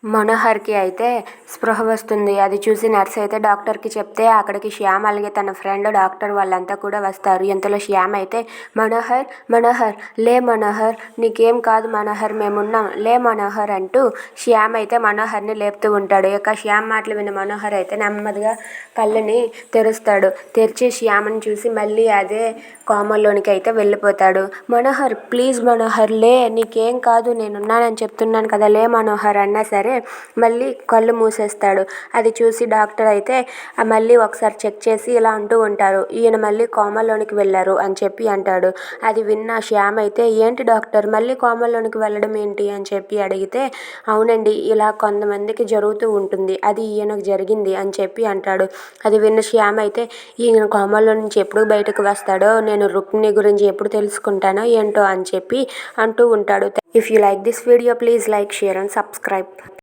మనోహర్‌కి అయితే స్పృహ వస్తుంది. అది చూసి నర్స్ అయితే డాక్టర్‌కి చెప్తే అక్కడికి శ్యామ్ అలాగే తన ఫ్రెండ్ డాక్టర్ వాళ్ళంతా కూడా వస్తారు. ఇంతలో శ్యామ్ అయితే మనోహర్ మనోహర్ లే మనోహర్ నీకేం కాదు మనోహర్ మేమున్నాం లే మనోహర్ అంటూ శ్యామ్ అయితే మనోహర్‌ని లేపుతూ ఉంటాడు. ఇక శ్యామ్ మాటలు విన్న మనోహర్ అయితే నెమ్మదిగా కళ్ళని తెరుస్తాడు. తెరిచి శ్యామ్‌ని చూసి మళ్ళీ అదే కోమాలోనికి అయితే వెళ్ళిపోతాడు. మనోహర్ ప్లీజ్ మనోహర్ లే నీకేం కాదు నేనున్నానని చెప్తున్నాను కదా లే మనోహర్ అన్నా సరే మళ్ళీ కళ్ళు మూసేస్తాడు. అది చూసి డాక్టర్ అయితే మళ్ళీ ఒకసారి చెక్ చేసి ఇలా అంటూ ఉంటారు, ఈయన మళ్ళీ కోమాలోనికి వెళ్ళారు అని చెప్పి అంటాడు. అది విన్న శ్యామ్ అయితే ఏంటి డాక్టర్ మళ్ళీ కోమాలోనికి వెళ్ళడం ఏంటి అని చెప్పి అడిగితే అవునండి ఇలా కొంతమందికి జరుగుతూ ఉంటుంది, అది ఈయనకు జరిగింది అని చెప్పి అంటాడు. అది విన్న శ్యామ్ అయితే ఈయన కోమాలో నుంచి ఎప్పుడు బయటకు వస్తాడో నేను రుక్మిణి గురించి ఎప్పుడు తెలుసుకుంటానో ఏంటో అని చెప్పి అంటూ ఉంటాడు. If you like this video please like share and subscribe.